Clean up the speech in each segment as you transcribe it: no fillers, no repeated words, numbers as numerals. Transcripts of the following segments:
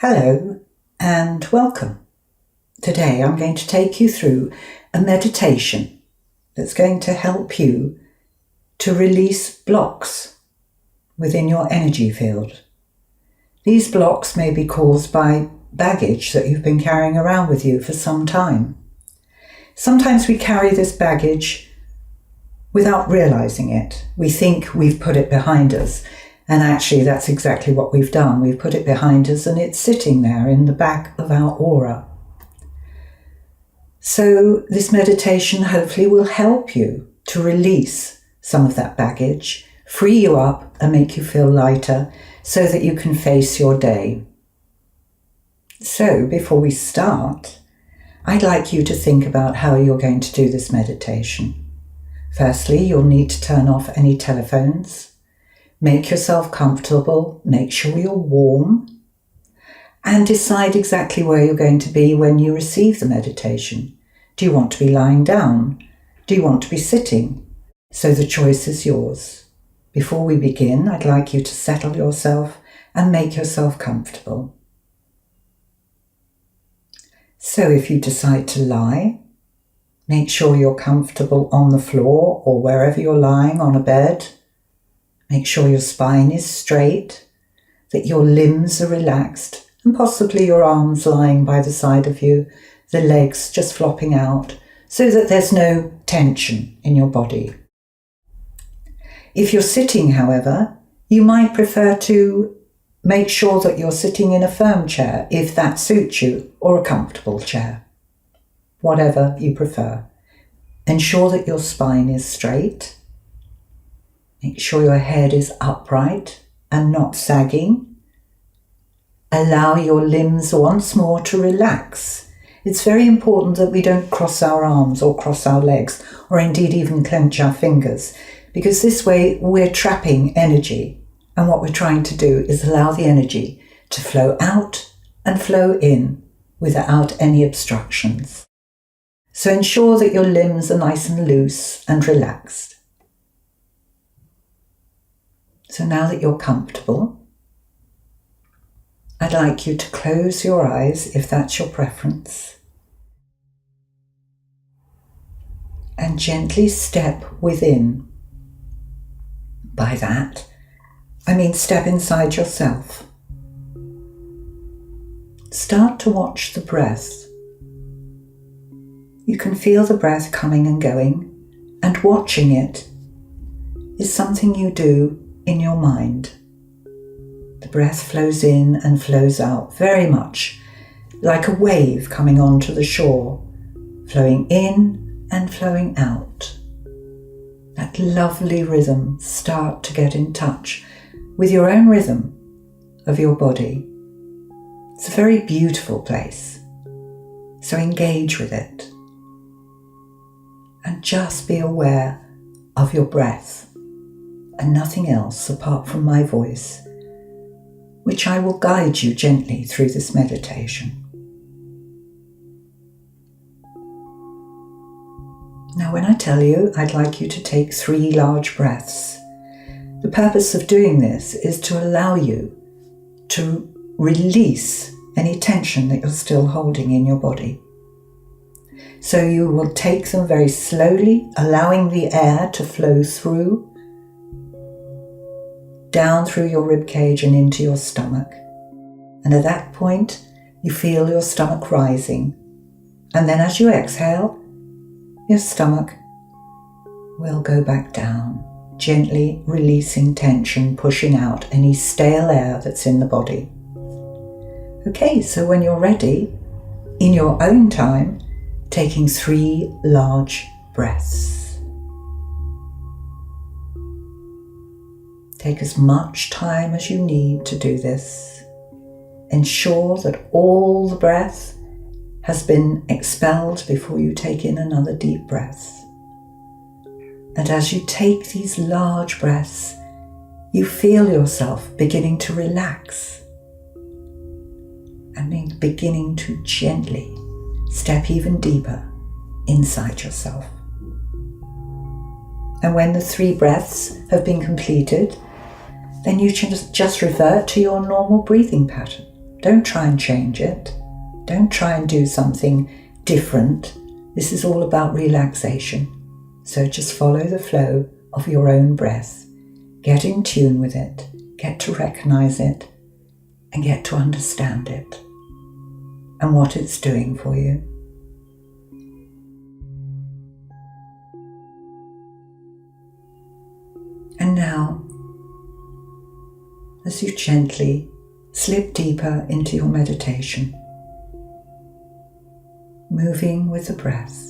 Hello and welcome. Today I'm going to take you through a meditation that's going to help you to release blocks within your energy field. These blocks may be caused by baggage that you've been carrying around with you for some time. Sometimes we carry this baggage without realizing it. We think we've put it behind us. And actually, that's exactly what we've done. We've put it behind us and it's sitting there in the back of our aura. So this meditation hopefully will help you to release some of that baggage, free you up and make you feel lighter so that you can face your day. So before we start, I'd like you to think about how you're going to do this meditation. Firstly, you'll need to turn off any telephones. Make yourself comfortable, make sure you're warm, and decide exactly where you're going to be when you receive the meditation. Do you want to be lying down? Do you want to be sitting? So the choice is yours. Before we begin, I'd like you to settle yourself and make yourself comfortable. So if you decide to lie, make sure you're comfortable on the floor or wherever you're lying on a bed. Make sure your spine is straight, that your limbs are relaxed, and possibly your arms lying by the side of you, the legs just flopping out, so that there's no tension in your body. If you're sitting, however, you might prefer to make sure that you're sitting in a firm chair, if that suits you, or a comfortable chair. Whatever you prefer. Ensure that your spine is straight. Make sure your head is upright and not sagging. Allow your limbs once more to relax. It's very important that we don't cross our arms or cross our legs, or indeed even clench our fingers, because this way we're trapping energy. And what we're trying to do is allow the energy to flow out and flow in without any obstructions. So ensure that your limbs are nice and loose and relaxed. So now that you're comfortable, I'd like you to close your eyes if that's your preference, and gently step within. By that, I mean step inside yourself. Start to watch the breath. You can feel the breath coming and going, and watching it is something you do in your mind. The breath flows in and flows out very much like a wave coming onto the shore, flowing in and flowing out. That lovely rhythm. Start to get in touch with your own rhythm of your body. It's a very beautiful place, so engage with it and just be aware of your breath and nothing else apart from my voice, which I will guide you gently through this meditation. Now, when I tell you, I'd like you to take 3 large breaths. The purpose of doing this is to allow you to release any tension that you're still holding in your body. So you will take them very slowly, allowing the air to flow through, down through your rib cage and into your stomach. And at that point, you feel your stomach rising. And then as you exhale, your stomach will go back down, gently releasing tension, pushing out any stale air that's in the body. Okay, so when you're ready, in your own time, taking 3 large breaths. Take as much time as you need to do this. Ensure that all the breath has been expelled before you take in another deep breath. And as you take these large breaths, you feel yourself beginning to relax and beginning to gently step even deeper inside yourself. And when the 3 breaths have been completed, then you just revert to your normal breathing pattern. Don't try and change it. Don't try and do something different. This is all about relaxation. So just follow the flow of your own breath. Get in tune with it. Get to recognize it. And get to understand it. And what it's doing for you. And now, as you gently slip deeper into your meditation, moving with the breath,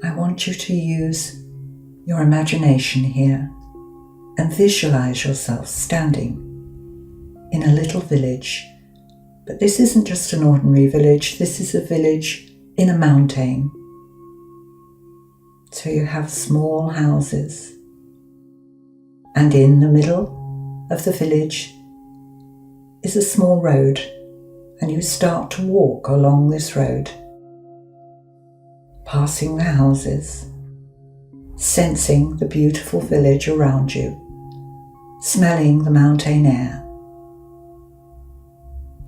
I want you to use your imagination here and visualize yourself standing in a little village. But this isn't just an ordinary village, this is a village in a mountain. So you have small houses, and in the middle of the village is a small road, and you start to walk along this road, passing the houses, sensing the beautiful village around you, smelling the mountain air.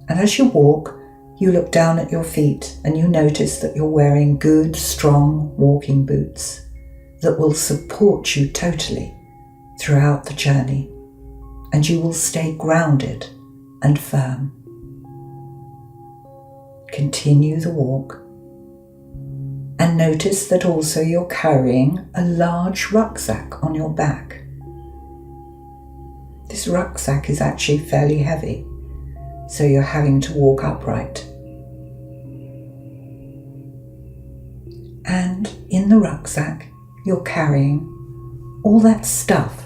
And as you walk, you look down at your feet and you notice that you're wearing good, strong walking boots that will support you totally throughout the journey, and you will stay grounded and firm. Continue the walk and notice that also you're carrying a large rucksack on your back. This rucksack is actually fairly heavy, so you're having to walk upright. And in the rucksack, you're carrying all that stuff,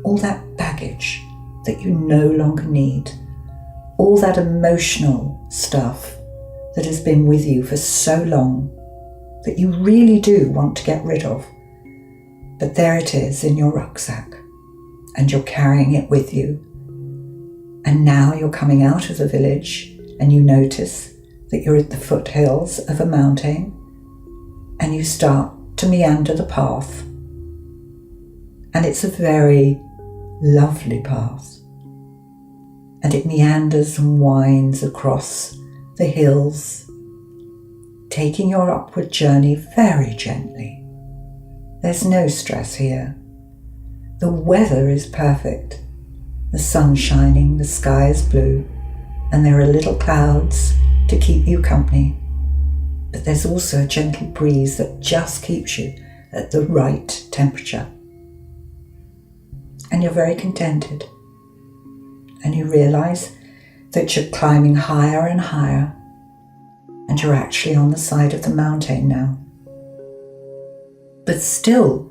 all that baggage that you no longer need, all that emotional stuff that has been with you for so long that you really do want to get rid of. But there it is in your rucksack, and you're carrying it with you. And now you're coming out of the village and you notice that you're at the foothills of a mountain, and you start to meander the path. And it's a very lovely path. And it meanders and winds across the hills, taking your upward journey very gently. There's no stress here. The weather is perfect. The sun's shining, the sky is blue, and there are little clouds to keep you company. But there's also a gentle breeze that just keeps you at the right temperature. And you're very contented. And you realize that you're climbing higher and higher, and you're actually on the side of the mountain now. But still,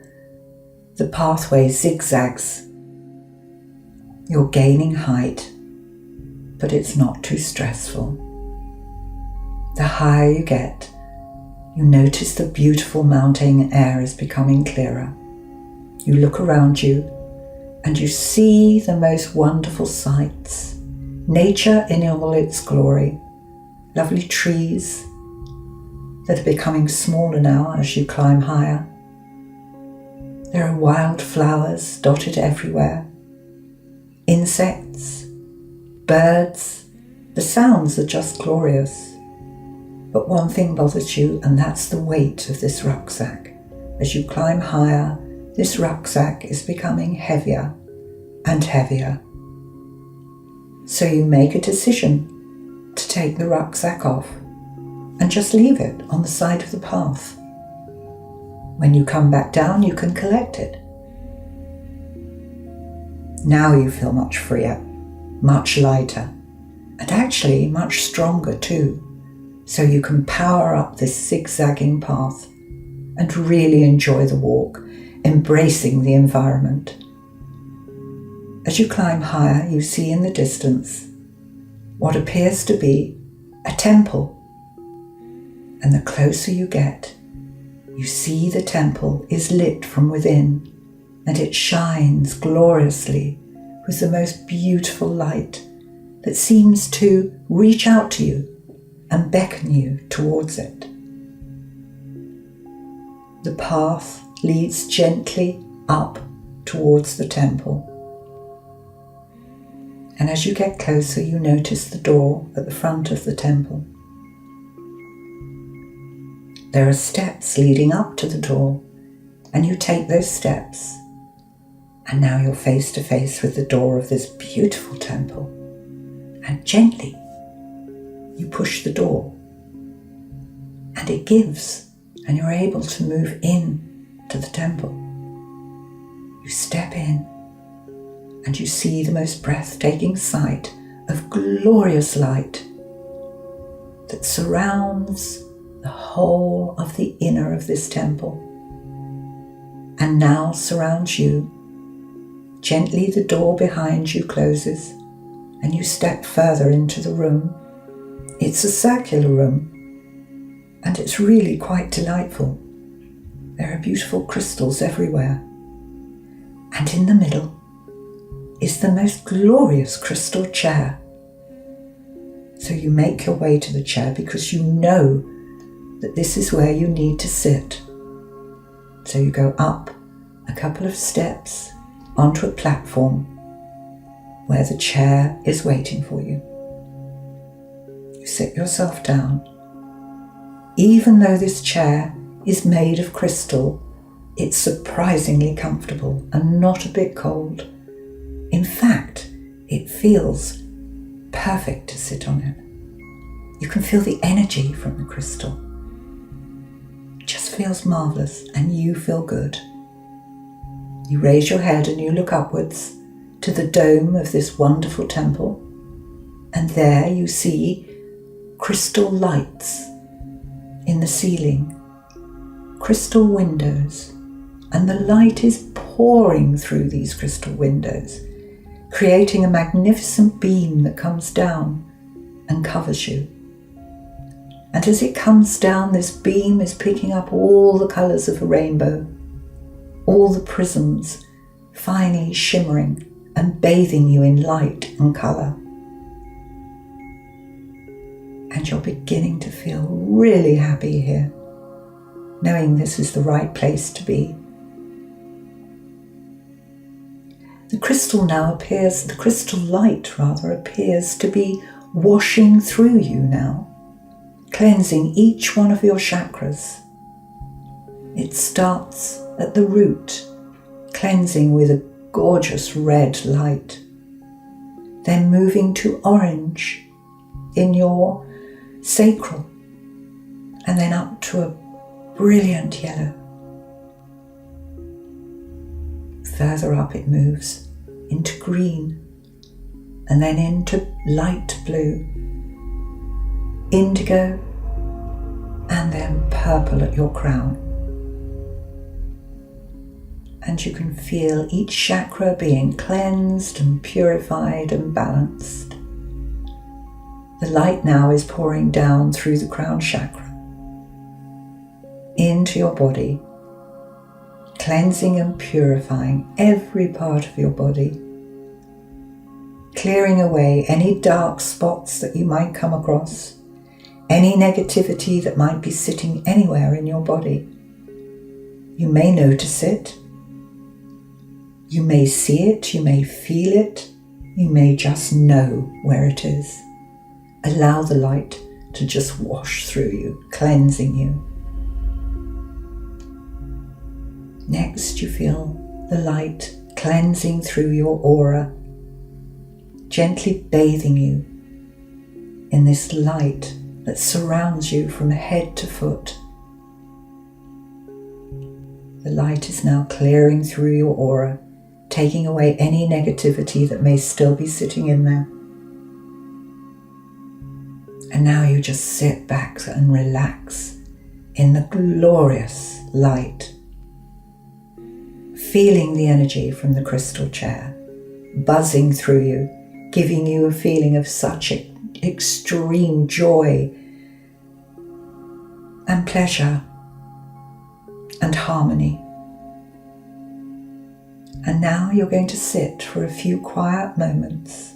the pathway zigzags. You're gaining height, but it's not too stressful. The higher you get, you notice the beautiful mountain air is becoming clearer. You look around you and you see the most wonderful sights. Nature in all its glory. Lovely trees that are becoming smaller now as you climb higher. There are wild flowers dotted everywhere. Insects, birds, the sounds are just glorious. But one thing bothers you, and that's the weight of this rucksack. As you climb higher, this rucksack is becoming heavier and heavier. So you make a decision to take the rucksack off and just leave it on the side of the path. When you come back down, you can collect it. Now you feel much freer, much lighter, and actually much stronger too. So you can power up this zigzagging path and really enjoy the walk, embracing the environment. As you climb higher, you see in the distance what appears to be a temple. And the closer you get, you see the temple is lit from within, and it shines gloriously with the most beautiful light that seems to reach out to you and beckon you towards it. The path leads gently up towards the temple. And as you get closer, you notice the door at the front of the temple. There are steps leading up to the door, and you take those steps, and now you're face to face with the door of this beautiful temple. And gently, you push the door, and it gives, and you're able to move in to the temple. You step in, and you see the most breathtaking sight of glorious light that surrounds the whole of the inner of this temple, and now surrounds you. Gently the door behind you closes, and you step further into the room. It's a circular room, and it's really quite delightful. There are beautiful crystals everywhere, and in the middle is the most glorious crystal chair. So you make your way to the chair because you know that this is where you need to sit. So you go up a couple of steps onto a platform where the chair is waiting for you. You sit yourself down. Even though this chair is made of crystal, it's surprisingly comfortable and not a bit cold. In fact, it feels perfect to sit on it. You can feel the energy from the crystal. It just feels marvellous, and you feel good. You raise your head and you look upwards to the dome of this wonderful temple, and there you see crystal lights in the ceiling, crystal windows, and the light is pouring through these crystal windows, creating a magnificent beam that comes down and covers you. And as it comes down, this beam is picking up all the colours of a rainbow, all the prisms finely shimmering and bathing you in light and colour. And you're beginning to feel really happy here, knowing this is the right place to be. The crystal light appears to be washing through you now, cleansing each one of your chakras. It starts at the root, cleansing with a gorgeous red light, then moving to orange in your sacral, and then up to a brilliant yellow. Further up it moves into green, and then into light blue, indigo, and then purple at your crown. And you can feel each chakra being cleansed and purified and balanced. The light now is pouring down through the crown chakra into your body, cleansing and purifying every part of your body, clearing away any dark spots that you might come across, any negativity that might be sitting anywhere in your body. You may notice it, you may see it, you may feel it, you may just know where it is. Allow the light to just wash through you, cleansing you. Next, you feel the light cleansing through your aura, gently bathing you in this light that surrounds you from head to foot. The light is now clearing through your aura, taking away any negativity that may still be sitting in there. And now you just sit back and relax in the glorious light, feeling the energy from the crystal chair buzzing through you, giving you a feeling of such extreme joy and pleasure and harmony. And now you're going to sit for a few quiet moments,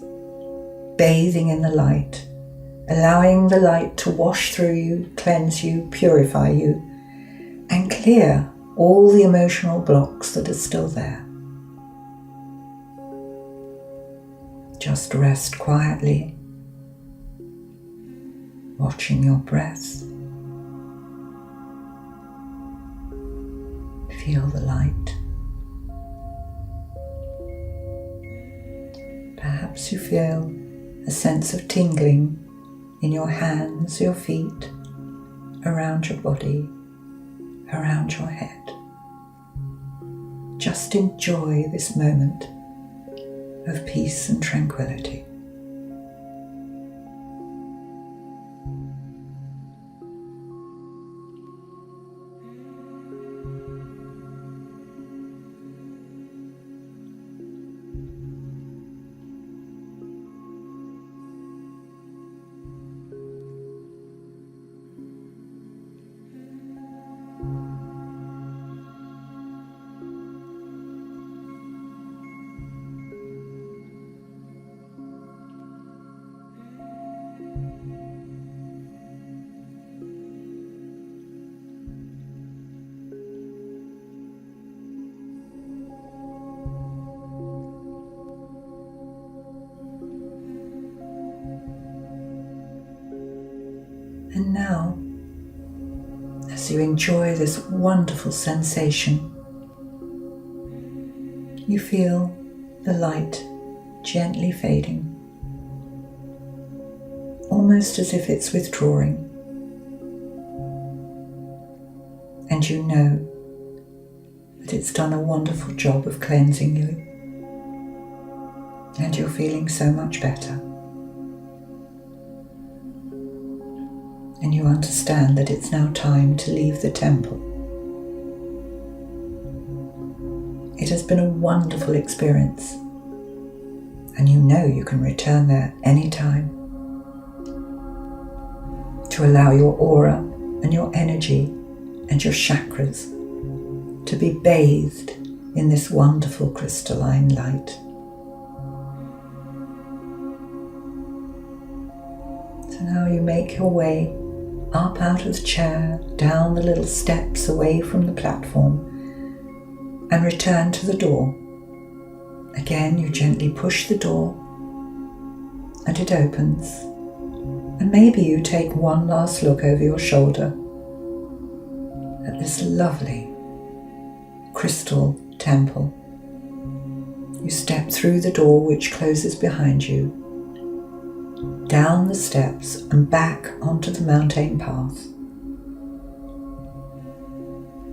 bathing in the light, allowing the light to wash through you, cleanse you, purify you, and clear all the emotional blocks that are still there. Just rest quietly, watching your breath. Feel the light. Perhaps you feel a sense of tingling in your hands, your feet, around your body, around your head. Just enjoy this moment of peace and tranquility. And now, as you enjoy this wonderful sensation, you feel the light gently fading, almost as if it's withdrawing. And you know that it's done a wonderful job of cleansing you, and you're feeling so much better. And you understand that it's now time to leave the temple. It has been a wonderful experience, and you know you can return there anytime to allow your aura and your energy and your chakras to be bathed in this wonderful crystalline light. So now you make your way up out of the chair, down the little steps away from the platform, and return to the door. Again, you gently push the door, and it opens. And maybe you take one last look over your shoulder at this lovely crystal temple. You step through the door, which closes behind you, down the steps and back onto the mountain path.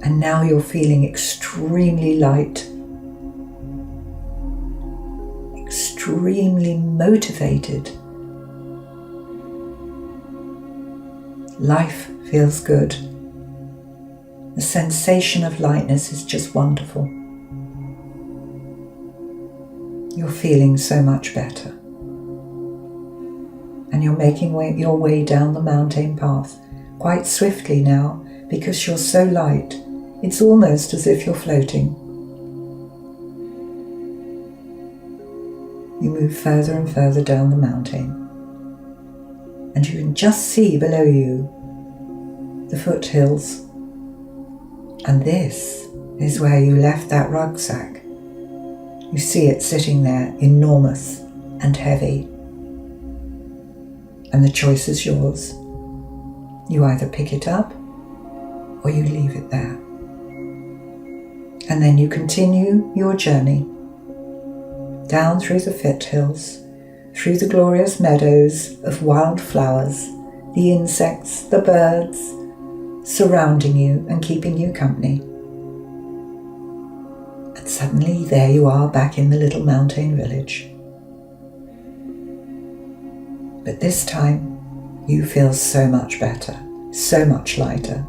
And now you're feeling extremely light, extremely motivated. Life feels good. The sensation of lightness is just wonderful. You're feeling so much better. And you're making your way down the mountain path quite swiftly now, because you're so light. It's almost as if you're floating. You move further and further down the mountain, and you can just see below you the foothills. And this is where you left that rucksack. You see it sitting there, enormous and heavy. And the choice is yours. You either pick it up or you leave it there. And then you continue your journey down through the foothills, through the glorious meadows of wild flowers, the insects, the birds, surrounding you and keeping you company. And suddenly there you are back in the little mountain village. But this time you feel so much better, so much lighter.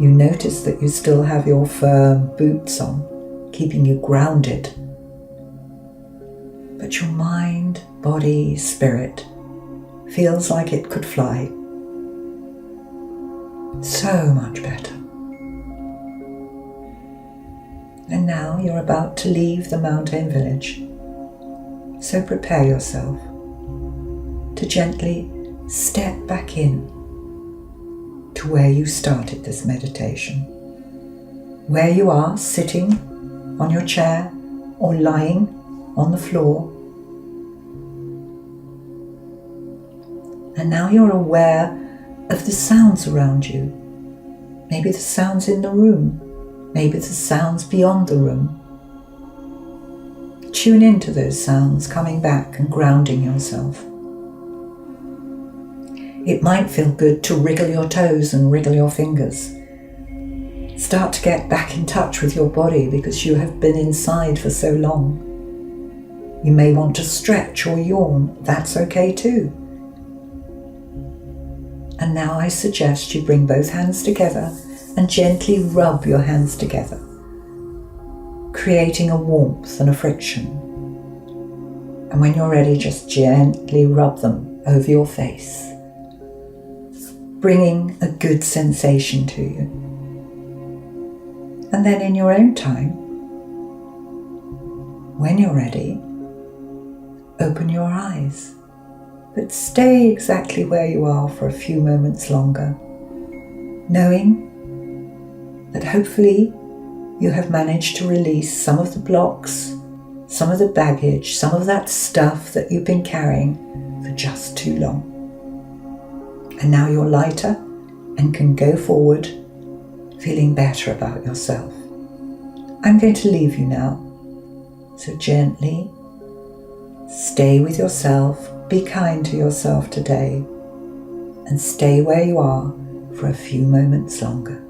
You notice that you still have your firm boots on, keeping you grounded. But your mind, body, spirit feels like it could fly. So much better. And now you're about to leave the mountain village. So prepare yourself to gently step back in to where you started this meditation. Where you are sitting on your chair or lying on the floor, And now you're aware of the sounds around you. Maybe the sounds in the room, maybe the sounds beyond the room. Tune into those sounds, coming back and grounding yourself. It might feel good to wriggle your toes and wriggle your fingers. Start to get back in touch with your body because you have been inside for so long. You may want to stretch or yawn, that's okay too. And now I suggest you bring both hands together and gently rub your hands together, creating a warmth and a friction. And when you're ready, just gently rub them over your face, bringing a good sensation to you. And then in your own time, when you're ready, open your eyes, but stay exactly where you are for a few moments longer, knowing that hopefully you have managed to release some of the blocks, some of the baggage, some of that stuff that you've been carrying for just too long. And now you're lighter and can go forward feeling better about yourself. I'm going to leave you now, so gently stay with yourself, be kind to yourself today, and stay where you are for a few moments longer.